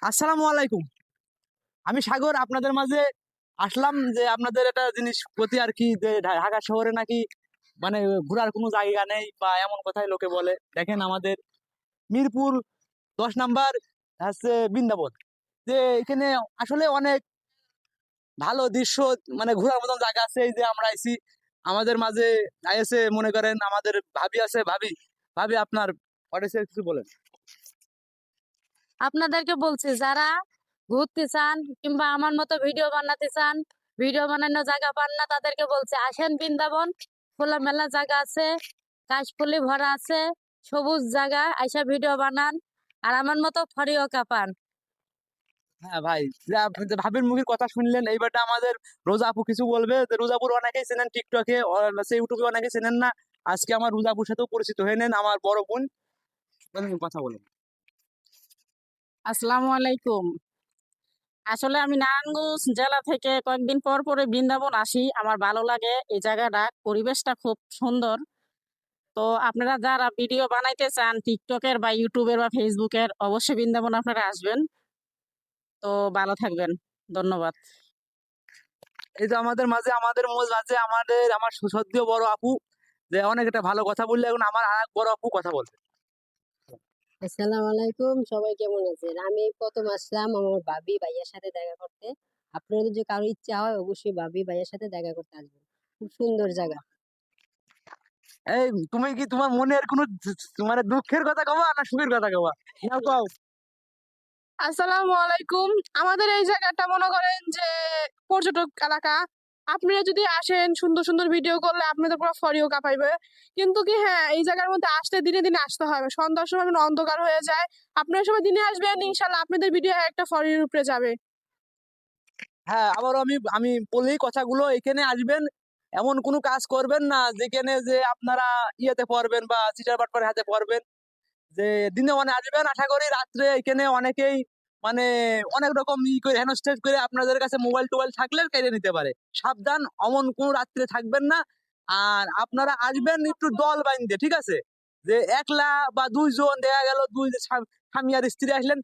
আসসালামু আলাইকুম। আমি সাগর আপনাদের মাঝে আসলাম যে আপনাদের একটা জিনিস প্রতি আর কি, যে ঢাকা শহরে নাকি মানে ঘোরার কোনো জায়গা নেই বা এমন কথাই লোকে বলে। দেখেন আমাদের মিরপুর 10 নাম্বার হচ্ছে বৃন্দাবন, যে এখানে আসলে অনেক ভালো দৃশ্য, মানে ঘোরার মতন জায়গা আছে। এই যে আমরা আইছি, আমাদের মাঝে আইসে মনে করেন আমাদের ভাবি আছে। ভাবি, ভাবি আপনার অডিয়েন্সে কিছু বলেন। আপনাদেরকে বলছি, যারা ঘুরতে চান কিংবা আমার মতো ভিডিও বানাতে চান, ভিডিও বানানোর জায়গা পান না, তাদেরকে বলছে আসেন বৃন্দাবন। খোলামেলা জায়গা আছে, কাশফুলি ভরা আছে, সবুজ জায়গা, আইসা ভিডিও বানান আর আমার মতো ফরিও কাপান। হ্যাঁ ভাই, যে আপনি যে ভাবির মুখের কথা শুনলেন, এইবারটা আমাদের রোজা আপু কিছু বলবে। যে রোজা আপুর অনেকেই চেনেন টিকটকে, ইউটিউবে অনেকে চেনেন না। আজকে আমার রোজা আপুর সাথেও পরিচিত হয়ে নেন, আমার বড় বোন। কথা বলেন। আসসালামু আলাইকুম। আসলে আমি নারায়ণগঞ্জ জেলা থেকে কয়েকদিন পর পরে বৃন্দাবন আসি, আমার ভালো লাগে এই জায়গাটা, পরিবেশটা খুব সুন্দর। তো আপনারা যারা ভিডিও বানাইতে চান টিকটকের বা ইউটিউবের বা ফেসবুকের, অবশ্যই বৃন্দাবন আপনারা আসবেন। তো ভালো থাকবেন, ধন্যবাদ। এই যে আমাদের মাঝে আমার সদ্য বড় আপু, যে অনেক একটা ভালো কথা বললে, এখন আমার আর এক বড় আপু কথা বলবে। আসসালামু আলাইকুম, সবাই কেমন আছেন? আমি প্রথম আসলাম আমার ভাবি ভাইয়ার সাথে দেখা করতে। আপনাদের যদি কারো ইচ্ছা হয় অবশ্যই ভাবি ভাইয়ার সাথে দেখা করতে আসবেন। খুব সুন্দর জায়গা। এই, তুমি কি তোমার মনের কোনো মানে দুঃখের কথা কবা না সুখের কথা কবা? নাও কও। আসসালামু আলাইকুম। আমাদের এই জায়গাটা মনে করেন যে পর্যটক এলাকা। আপনারা যদি আসেন, সুন্দর সুন্দর ভিডিও করলে আপনাদের পুরো ফরিও কাঁপাইবে। কিন্তু কি, হ্যাঁ, এই জায়গার মধ্যে আসতে দিনে দিনে আসতে হবে, সন্ধ্যার সময় মানে অন্ধকার হয়ে যায়। আপনারা সবাই দিনে আসবেন, ইনশাল্লাহ আপনাদের ভিডিও একটা ফরির উপরে যাবে। হ্যাঁ, আবারও আমি আমি বলি কথাগুলো, এখানে আসবেন, এমন কোনো কাজ করবেন না যেখানে যে আপনারা ইয়েতে পড়বেন বা চিটার বাটপারের হাতে পড়বেন। যে দিনে মানে আসবেন, আশা করি রাত্রে এখানে অনেকেই মানে অনেক রকম ই করে হেনস্টেজ করে আপনাদের কাছে মোবাইল টোবাইল থাকলে কেড়ে নিতে পারে। সাবধান, অমন কোন রাত্রে থাকবেন না। আর আপনারা আসবেন একটু দল বাইন্ধে, ঠিক আছে? যে একলা বা দুইজন দেখা গেল, দুই যে স্বামী আর স্ত্রী আসলেন,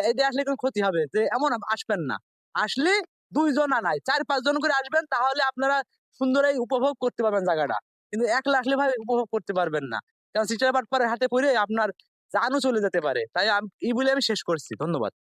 এটা আসলে কোনো ক্ষতি হবে, যে এমন আসবেন না। আসলে দুইজন আর নাই, 4-5 জন করে আসবেন, তাহলে আপনারা সুন্দর এই উপভোগ করতে পারবেন জায়গাটা। কিন্তু একলা আসলে ভাই উপভোগ করতে পারবেন না, কারণ সিটার বাটপারের হাতে পড়ে আপনার জানও চলে যেতে পারে। তাই এই বলে আমি শেষ করছি, ধন্যবাদ।